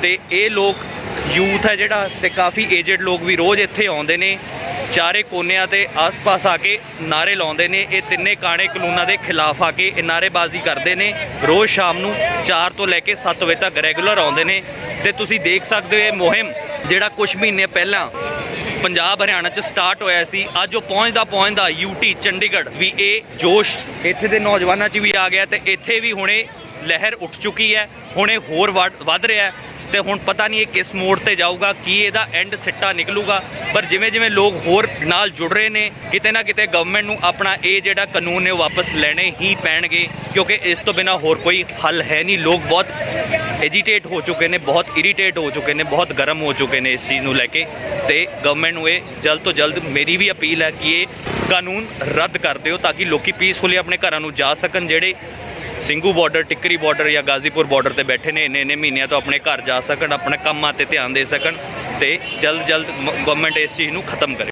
ਤੇ ਇਹ ਲੋਕ ਯੂਥ ਹੈ ਜਿਹੜਾ ਤੇ ਕਾਫੀ ਏਜਡ ਲੋਕ ਵੀ ਰੋਜ਼ ਇੱਥੇ ਆਉਂਦੇ ਨੇ, ਚਾਰੇ ਕੋਨਿਆਂ ਤੇ ਆਸ-ਪਾਸ ਆ ਕੇ ਨਾਅਰੇ ਲਾਉਂਦੇ ਨੇ। ਇਹ ਤਿੰਨੇ ਕਾਣੇ ਕਾਨੂੰਨਾਂ ਦੇ ਖਿਲਾਫ ਆ ਕੇ ਇਹ ਨਾਅਰੇਬਾਜ਼ੀ ਕਰਦੇ ਨੇ। ਰੋਜ਼ ਸ਼ਾਮ ਨੂੰ 4 ਤੋਂ ਲੈ ਕੇ 7 ਵਜੇ ਤੱਕ ਰੈਗੂਲਰ ਆਉਂਦੇ ਨੇ ਤੇ ਤੁਸੀਂ ਦੇਖ ਸਕਦੇ ਹੋ ਇਹ ਮੁਹਿੰਮ ਜਿਹੜਾ ਕੁਝ ਮਹੀਨੇ ਪਹਿਲਾਂ ਪੰਜਾਬ ਹਰਿਆਣਾ 'ਚ ਸਟਾਰਟ ਹੋਇਆ ਸੀ, ਅੱਜ ਉਹ ਪਹੁੰਚਦਾ ਯੂਟੀ ਚੰਡੀਗੜ੍ਹ ਵੀ ਇਹ ਜੋਸ਼ ਇੱਥੇ ਦੇ ਨੌਜਵਾਨਾਂ 'ਚ ਵੀ ਆ ਗਿਆ ਤੇ ਇੱਥੇ ਵੀ ਹੁਣੇ ਲਹਿਰ ਉੱਠ ਚੁੱਕੀ ਹੈ। ਹੁਣ ਇਹ ਹੋਰ ਵੱਧ ਰਿਹਾ ਹੈ ਤੇ ਹੁਣ ਪਤਾ ਨਹੀਂ ਇਹ ਕਿਸ ਮੋੜ ਤੇ ਜਾਊਗਾ, ਕੀ ਇਹਦਾ ਐਂਡ ਸਿੱਟਾ ਨਿਕਲੂਗਾ। ਪਰ ਜਿਵੇਂ ਜਿਵੇਂ ਲੋਕ ਹੋਰ ਨਾਲ ਜੁੜ ਰਹੇ ਨੇ, ਕਿਤੇ ਨਾ ਕਿਤੇ ਗਵਰਨਮੈਂਟ ਨੂੰ ਆਪਣਾ ਇਹ ਜਿਹੜਾ ਕਾਨੂੰਨ ਹੈ ਉਹ ਵਾਪਸ ਲੈਣੇ ਹੀ ਪੈਣਗੇ, ਕਿਉਂਕਿ ਇਸ ਤੋਂ ਬਿਨਾ ਹੋਰ ਕੋਈ ਹੱਲ ਹੈ ਨਹੀਂ। ਲੋਕ ਬਹੁਤ ਐਜੀਟੇਟ ਹੋ ਚੁੱਕੇ ਨੇ, ਬਹੁਤ ਇਰੀਟੇਟ ਹੋ ਚੁੱਕੇ ਨੇ, ਬਹੁਤ ਗਰਮ ਹੋ ਚੁੱਕੇ ਨੇ ਇਸ ਚੀਜ਼ ਨੂੰ ਲੈ ਕੇ। ਤੇ ਗਵਰਨਮੈਂਟ ਨੂੰ ਇਹ ਜਲਦ ਤੋਂ ਜਲਦ, ਮੇਰੀ ਵੀ ਅਪੀਲ ਹੈ ਕਿ ਇਹ ਕਾਨੂੰਨ ਰੱਦ ਕਰ ਦਿਓ ਤਾਂ ਕਿ ਲੋਕੀ ਪੀਸਫੁਲੀ ਆਪਣੇ ਘਰਾਂ ਨੂੰ ਜਾ ਸਕਣ। ਜਿਹੜੇ ਸਿੰਘੂ ਬਾਰਡਰ, ਟਿੱਕਰੀ ਬਾਰਡਰ ਜਾਂ ਗਾਜ਼ੀਪੁਰ ਬਾਰਡਰ ਤੇ ਬੈਠੇ ਨੇ ਇੰਨੇ ਮਹੀਨਿਆਂ ਤੋਂ ਆਪਣੇ ਘਰ ਜਾ ਸਕਣ, ਆਪਣੇ ਕੰਮਾਂ ਤੇ ਧਿਆਨ ਦੇ ਸਕਣ ਤੇ ਜਲਦ ਗਵਰਨਮੈਂਟ ਇਸ ਚੀਜ਼ ਨੂੰ ਖਤਮ ਕਰੇ।